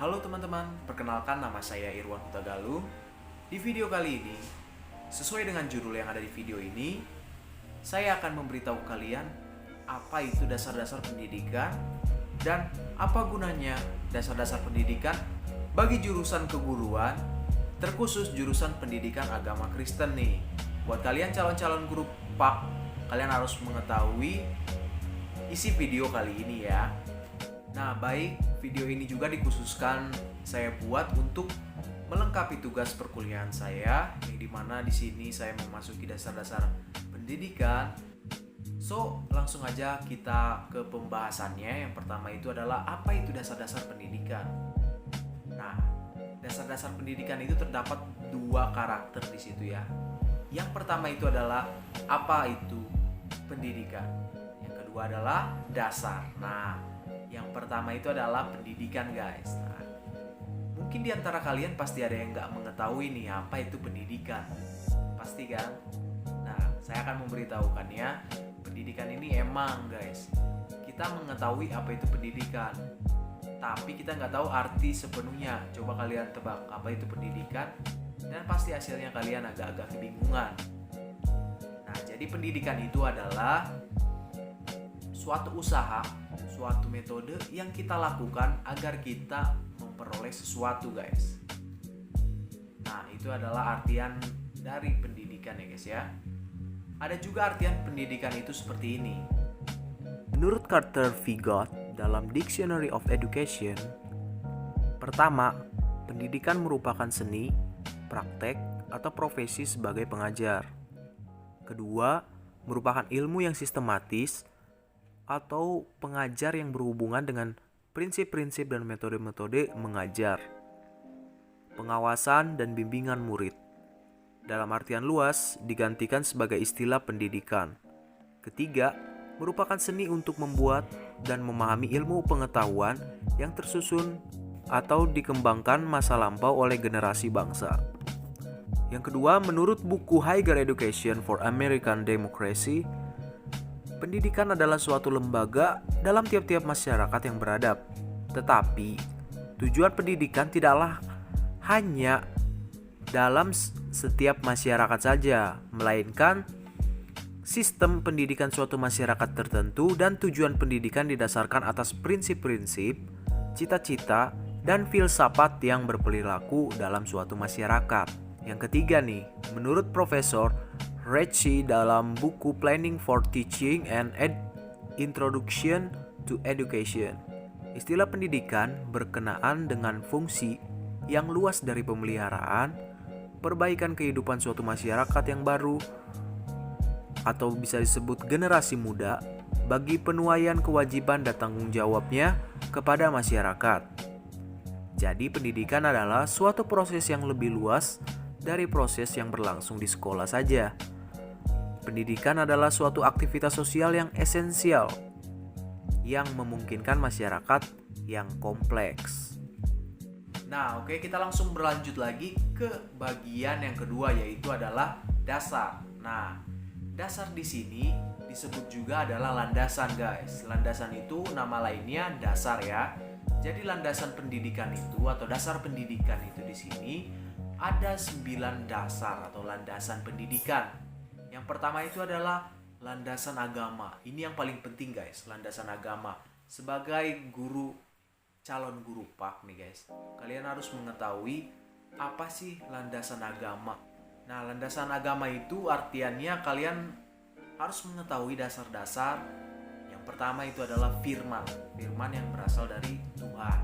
Halo teman-teman, perkenalkan nama saya Irwan Hutagaluh. Di video kali ini, sesuai dengan judul yang ada di video ini, saya akan memberitahu kalian apa itu dasar-dasar pendidikan dan apa gunanya dasar-dasar pendidikan bagi jurusan keguruan, terkhusus jurusan pendidikan agama Kristen nih. Buat kalian calon-calon guru PAK, kalian harus mengetahui isi video kali ini ya. Nah, baik, video ini juga dikhususkan saya buat untuk melengkapi tugas perkuliahan saya, yang dimana di sini saya memasuki dasar-dasar pendidikan. So, langsung aja kita ke pembahasannya. Yang pertama itu adalah apa itu dasar-dasar pendidikan. Nah, dasar-dasar pendidikan itu terdapat dua karakter di situ ya. Yang pertama itu adalah apa itu pendidikan. Yang kedua adalah dasar. Nah, yang pertama itu adalah pendidikan guys. Nah, mungkin di antara kalian pasti ada yang nggak mengetahui nih apa itu pendidikan. Pasti kan? Nah, saya akan memberitahukannya. Pendidikan ini emang guys, kita mengetahui apa itu pendidikan, tapi kita nggak tahu arti sepenuhnya. Coba kalian tebak apa itu pendidikan, dan pasti hasilnya kalian agak-agak kebingungan. Nah, jadi pendidikan itu adalah suatu usaha, suatu metode yang kita lakukan agar kita memperoleh sesuatu guys. Nah, itu adalah artian dari pendidikan ya guys ya. Ada juga artian pendidikan itu seperti ini. Menurut Carter V. Gott dalam Dictionary of Education, pertama, pendidikan merupakan seni, praktek, atau profesi sebagai pengajar. Kedua, merupakan ilmu yang sistematis atau pengajar yang berhubungan dengan prinsip-prinsip dan metode-metode mengajar, pengawasan dan bimbingan murid. Dalam artian luas, digantikan sebagai istilah pendidikan. Ketiga, merupakan seni untuk membuat dan memahami ilmu pengetahuan yang tersusun atau dikembangkan masa lampau oleh generasi bangsa. Yang kedua, menurut buku Higher Education for American Democracy, pendidikan adalah suatu lembaga dalam tiap-tiap masyarakat yang beradab. Tetapi, tujuan pendidikan tidaklah hanya dalam setiap masyarakat saja, melainkan sistem pendidikan suatu masyarakat tertentu dan tujuan pendidikan didasarkan atas prinsip-prinsip, cita-cita, dan filsafat yang berperilaku dalam suatu masyarakat. Yang ketiga nih, menurut Profesor Recchi dalam buku Planning for Teaching and Introduction to Education, istilah pendidikan berkenaan dengan fungsi yang luas dari pemeliharaan, perbaikan kehidupan suatu masyarakat yang baru, atau bisa disebut generasi muda, bagi penuaian kewajiban dan tanggung jawabnya kepada masyarakat. Jadi pendidikan adalah suatu proses yang lebih luas dari proses yang berlangsung di sekolah saja. Pendidikan adalah suatu aktivitas sosial yang esensial yang memungkinkan masyarakat yang kompleks. Nah, oke, kita langsung berlanjut lagi ke bagian yang kedua, yaitu adalah dasar. Nah, dasar di sini disebut juga adalah landasan, guys. Landasan itu nama lainnya dasar ya. Jadi landasan pendidikan itu atau dasar pendidikan itu di sini ada 9 dasar atau landasan pendidikan. Yang pertama itu adalah landasan agama. Ini yang paling penting guys, landasan agama. Sebagai guru, calon guru PAK nih guys, kalian harus mengetahui apa sih landasan agama. Nah, landasan agama itu artiannya kalian harus mengetahui dasar-dasar. Yang pertama itu adalah firman yang berasal dari Tuhan.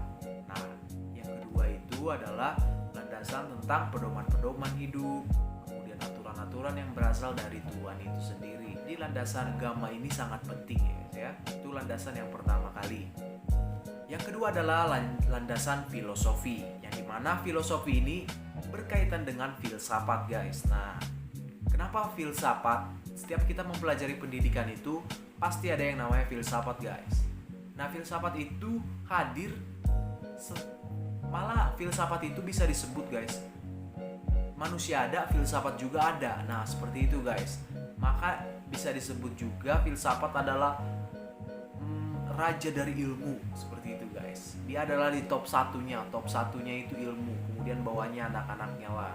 Nah, yang kedua itu adalah landasan tentang pedoman-pedoman hidup, kemudian aturan-aturan yang berasal dari Tuhan itu sendiri. Di landasan agama ini sangat penting ya. Itu landasan yang pertama kali. Yang kedua adalah landasan filosofi, yang dimana filosofi ini berkaitan dengan filsafat guys. Nah, kenapa filsafat? Setiap kita mempelajari pendidikan itu pasti ada yang namanya filsafat guys. Nah, filsafat itu hadir, malah filsafat itu bisa disebut guys, manusia ada, filsafat juga ada. Nah, seperti itu guys. Maka bisa disebut juga filsafat adalah raja dari ilmu, seperti itu guys. Dia adalah di top satunya. Top satunya itu ilmu, kemudian bawahnya anak-anaknya lah.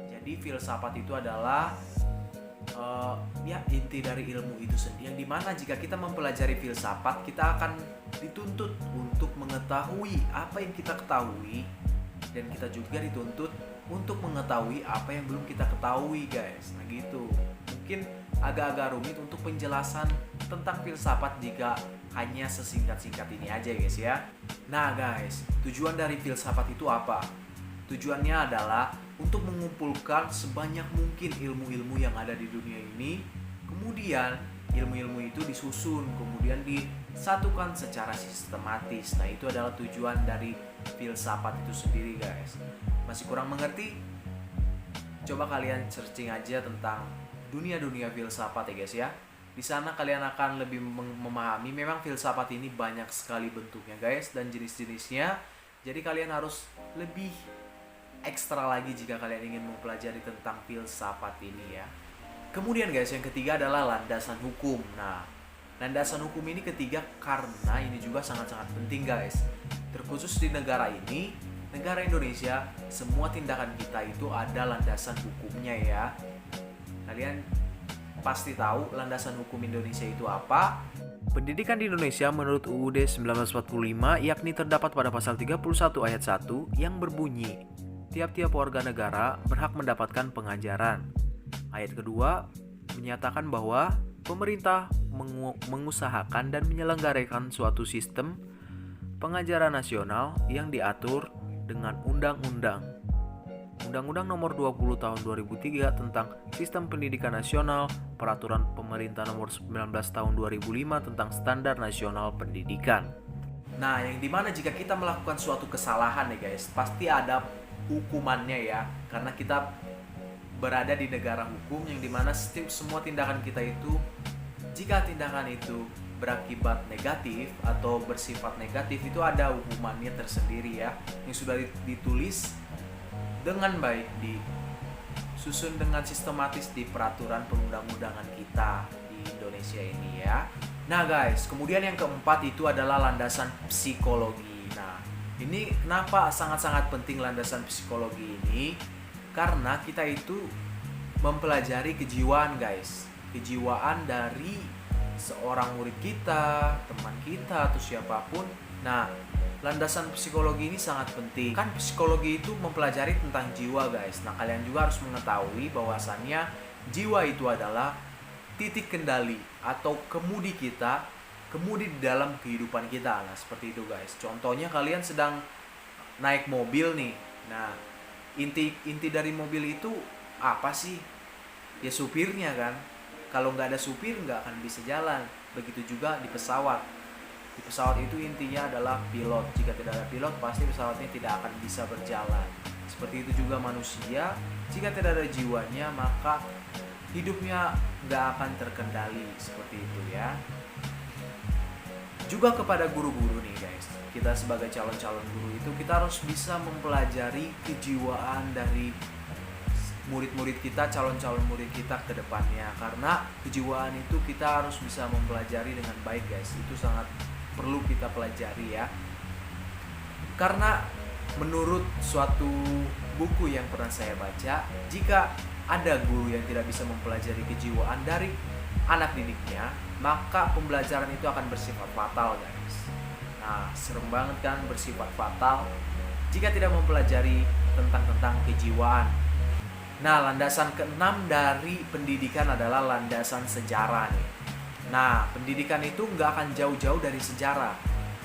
Jadi filsafat itu adalah ya inti dari ilmu itu sendiri, yang dimana jika kita mempelajari filsafat, kita akan dituntut untuk mengetahui apa yang kita ketahui, dan kita juga dituntut untuk mengetahui apa yang belum kita ketahui, guys. Nah gitu, mungkin agak-agak rumit untuk penjelasan tentang filsafat jika hanya sesingkat-singkat ini aja, guys ya. Nah guys, tujuan dari filsafat itu apa? Tujuannya adalah untuk mengumpulkan sebanyak mungkin ilmu-ilmu yang ada di dunia ini. Kemudian ilmu-ilmu itu disusun, kemudian disatukan secara sistematis. Nah itu adalah tujuan dari filsafat itu sendiri, guys. Masih kurang mengerti? Coba kalian searching aja tentang dunia-dunia filsafat ya guys ya. Di sana kalian akan lebih memahami. Memang filsafat ini banyak sekali bentuknya, guys, dan jenis-jenisnya. Jadi kalian harus lebih ekstra lagi jika kalian ingin mempelajari tentang filsafat ini ya. Kemudian guys, yang ketiga adalah landasan hukum. Nah, landasan hukum ini ketiga karena ini juga sangat-sangat penting, guys. Terkhusus di negara ini, negara Indonesia, semua tindakan kita itu ada landasan hukumnya ya. Kalian pasti tahu landasan hukum Indonesia itu apa? Pendidikan di Indonesia menurut UUD 1945 yakni terdapat pada pasal 31 ayat 1 yang berbunyi, tiap-tiap warga negara berhak mendapatkan pengajaran. Ayat kedua menyatakan bahwa pemerintah mengusahakan dan menyelenggarakan suatu sistem pengajaran nasional yang diatur dengan undang-undang. Undang-Undang Nomor 20 Tahun 2003 tentang Sistem Pendidikan Nasional, Peraturan Pemerintah Nomor 19 Tahun 2005 tentang Standar Nasional Pendidikan. Nah, yang dimana jika kita melakukan suatu kesalahan ya guys, pasti ada hukumannya ya, karena kita berada di negara hukum yang dimana semua tindakan kita itu, jika tindakan itu berakibat negatif atau bersifat negatif, itu ada hukumannya tersendiri ya, yang sudah ditulis dengan baik, disusun dengan sistematis di peraturan perundang-undangan kita di Indonesia ini ya. Nah guys, kemudian yang keempat itu adalah landasan psikologi. Nah, ini kenapa sangat-sangat penting landasan psikologi ini? Karena kita itu mempelajari kejiwaan, guys. Kejiwaan dari seorang murid kita, teman kita, atau siapapun. Nah, landasan psikologi ini sangat penting. Kan psikologi itu mempelajari tentang jiwa, guys. Nah, kalian juga harus mengetahui bahwasannya jiwa itu adalah titik kendali atau kemudi kita, kemudi di dalam kehidupan kita. Nah, seperti itu, guys. Contohnya kalian sedang naik mobil nih. Nah, inti dari mobil itu apa sih? Ya supirnya kan. Kalau nggak ada supir nggak akan bisa jalan. Begitu juga di pesawat. Di pesawat itu intinya adalah pilot. Jika tidak ada pilot, pasti pesawatnya tidak akan bisa berjalan. Seperti itu juga manusia. Jika tidak ada jiwanya, maka hidupnya nggak akan terkendali. Seperti itu ya. Juga kepada guru-guru nih guys, kita sebagai calon-calon guru itu kita harus bisa mempelajari kejiwaan dari murid-murid kita, calon-calon murid kita ke depannya. Karena kejiwaan itu kita harus bisa mempelajari dengan baik guys. Itu sangat perlu kita pelajari ya. Karena menurut suatu buku yang pernah saya baca, jika ada guru yang tidak bisa mempelajari kejiwaan dari anak didiknya, maka pembelajaran itu akan bersifat fatal guys. Nah, serem banget kan bersifat fatal jika tidak mempelajari tentang kejiwaan. Nah, landasan keenam dari pendidikan adalah landasan sejarah nih. Nah, pendidikan itu nggak akan jauh-jauh dari sejarah.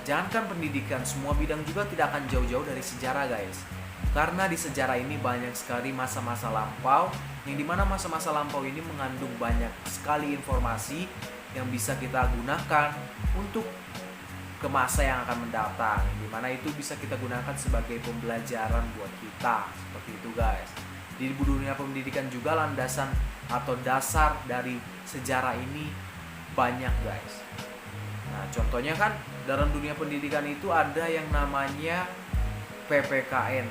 Jangankan pendidikan, semua bidang juga tidak akan jauh-jauh dari sejarah guys. Karena di sejarah ini banyak sekali masa-masa lampau, yang dimana masa-masa lampau ini mengandung banyak sekali informasi yang bisa kita gunakan untuk ke masa yang akan mendatang, dimana itu bisa kita gunakan sebagai pembelajaran buat kita. Seperti itu guys. Di dunia pendidikan juga landasan atau dasar dari sejarah ini banyak guys. Nah, contohnya kan dalam dunia pendidikan itu ada yang namanya PPKN.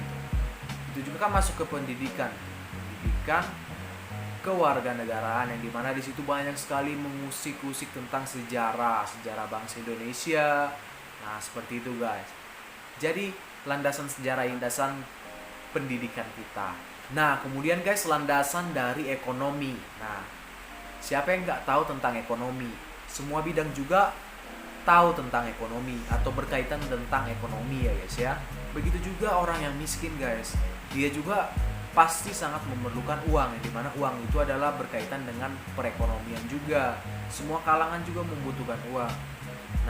Itu juga kan masuk ke pendidikan kewarganegaraan, yang dimana di situ banyak sekali mengusik-usik tentang sejarah bangsa Indonesia. Nah, seperti itu guys. Jadi landasan sejarah, landasan pendidikan kita. Nah, kemudian guys, landasan dari ekonomi. Nah, siapa yang nggak tahu tentang ekonomi? Semua bidang juga tahu tentang ekonomi atau berkaitan tentang ekonomi ya guys ya. Begitu juga orang yang miskin guys, dia juga pasti sangat memerlukan uang, yang dimana uang itu adalah berkaitan dengan perekonomian juga. Semua kalangan juga membutuhkan uang.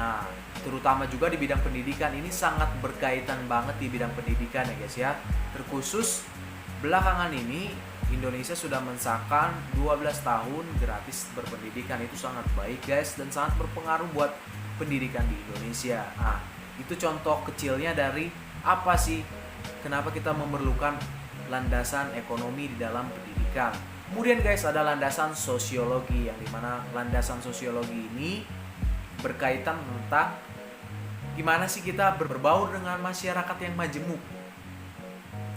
Nah, terutama juga di bidang pendidikan, ini sangat berkaitan banget di bidang pendidikan ya guys ya. Terkhusus belakangan ini Indonesia sudah mensahkan 12 tahun gratis berpendidikan. Itu sangat baik guys dan sangat berpengaruh buat pendidikan di Indonesia. Nah, itu contoh kecilnya dari apa sih kenapa kita memerlukan landasan ekonomi di dalam pendidikan. Kemudian guys, ada landasan sosiologi, yang dimana landasan sosiologi ini berkaitan tentang gimana sih kita berbaur dengan masyarakat yang majemuk.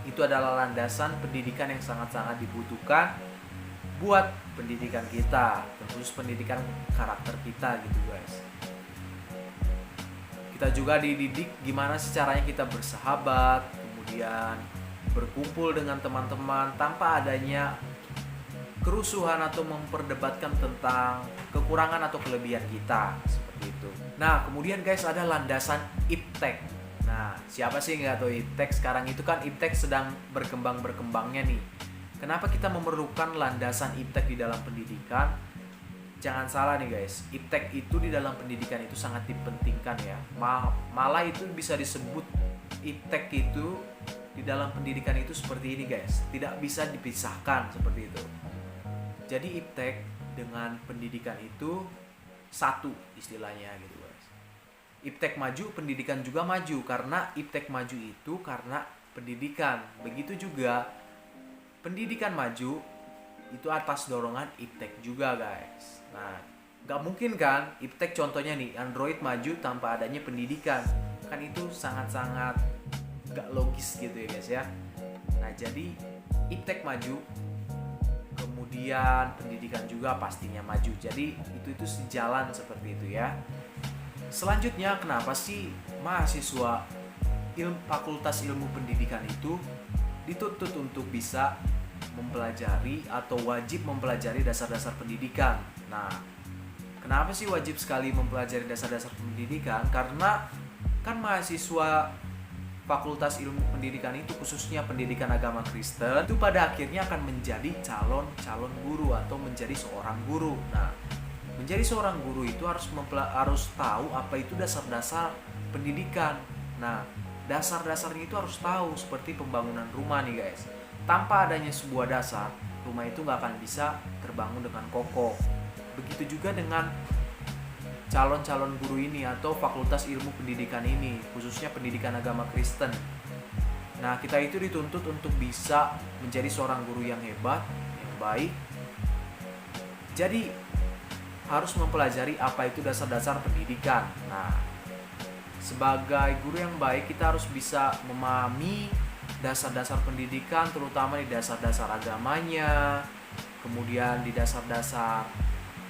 Itu adalah landasan pendidikan yang sangat-sangat dibutuhkan buat pendidikan kita, terus pendidikan karakter kita gitu guys. Kita juga dididik gimana sih caranya kita bersahabat, kemudian berkumpul dengan teman-teman tanpa adanya kerusuhan atau memperdebatkan tentang kekurangan atau kelebihan kita, seperti itu. Nah, kemudian guys, ada landasan iptek. Nah, siapa sih nggak tahu iptek? Sekarang itu kan iptek sedang berkembangnya nih. Kenapa kita memerlukan landasan iptek di dalam pendidikan? Jangan salah nih guys, iptek itu di dalam pendidikan itu sangat dipentingkan ya. Malah itu bisa disebut iptek itu di dalam pendidikan itu seperti ini guys, tidak bisa dipisahkan seperti itu. Jadi iptek dengan pendidikan itu satu istilahnya gitu guys. Iptek maju, pendidikan juga maju, karena iptek maju itu karena pendidikan. Begitu juga pendidikan maju itu atas dorongan iptek juga guys. Nah, gak mungkin kan iptek contohnya nih, Android maju tanpa adanya pendidikan. Kan itu sangat-sangat gak logis gitu ya guys ya. Nah, jadi iptek maju, kemudian pendidikan juga pastinya maju. Jadi itu sejalan seperti itu ya. Selanjutnya, kenapa sih mahasiswa Fakultas Ilmu Pendidikan itu dituntut untuk bisa mempelajari atau wajib mempelajari dasar-dasar pendidikan? Nah, kenapa sih wajib sekali mempelajari dasar-dasar pendidikan? Karena kan mahasiswa Fakultas Ilmu Pendidikan itu, khususnya pendidikan agama Kristen, itu pada akhirnya akan menjadi calon guru atau menjadi seorang guru. Nah, menjadi seorang guru itu harus tahu apa itu dasar-dasar pendidikan. Nah, dasar-dasarnya itu harus tahu, seperti pembangunan rumah nih guys. Tanpa adanya sebuah dasar, rumah itu nggak akan bisa terbangun dengan kokoh. Begitu juga dengan calon-calon guru ini atau Fakultas Ilmu Pendidikan ini, khususnya pendidikan agama Kristen. Nah, kita itu dituntut untuk bisa menjadi seorang guru yang hebat, yang baik. Jadi harus mempelajari apa itu dasar-dasar pendidikan. Nah, sebagai guru yang baik, kita harus bisa memahami dasar-dasar pendidikan, terutama di dasar-dasar agamanya, kemudian di dasar-dasar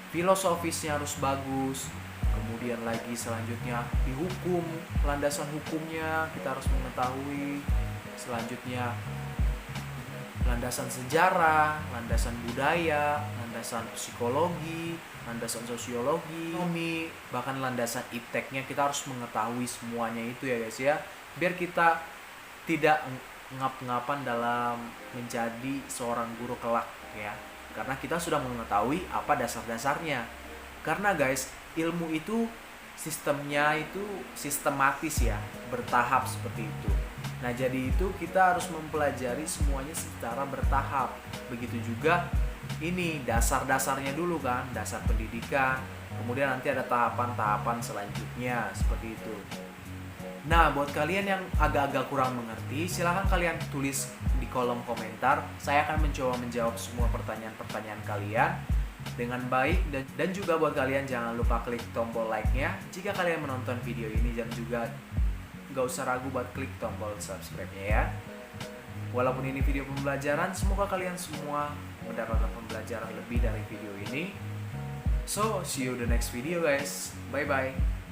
filosofisnya harus bagus, kemudian lagi selanjutnya di hukum, landasan hukumnya kita harus mengetahui, selanjutnya landasan sejarah, landasan budaya, landasan psikologi, landasan sosiologi, ekonomi, bahkan landasan ipteknya kita harus mengetahui semuanya itu ya guys ya, biar kita tidak ngap-ngapan dalam menjadi seorang guru kelak ya, karena kita sudah mengetahui apa dasar-dasarnya. Karena guys, ilmu itu sistemnya itu sistematis ya, bertahap seperti itu. Nah, jadi itu kita harus mempelajari semuanya secara bertahap. Begitu juga ini dasar-dasarnya dulu kan, dasar pendidikan. Kemudian nanti ada tahapan-tahapan selanjutnya seperti itu. Nah, buat kalian yang agak-agak kurang mengerti, silahkan kalian tulis di kolom komentar. Saya akan mencoba menjawab semua pertanyaan-pertanyaan kalian dengan baik. Dan juga buat kalian jangan lupa klik tombol like-nya jika kalian menonton video ini, dan juga gak usah ragu buat klik tombol subscribe-nya ya. Walaupun ini video pembelajaran, semoga kalian semua mendapatkan pembelajaran lebih dari video ini. So, see you the next video guys. Bye-bye.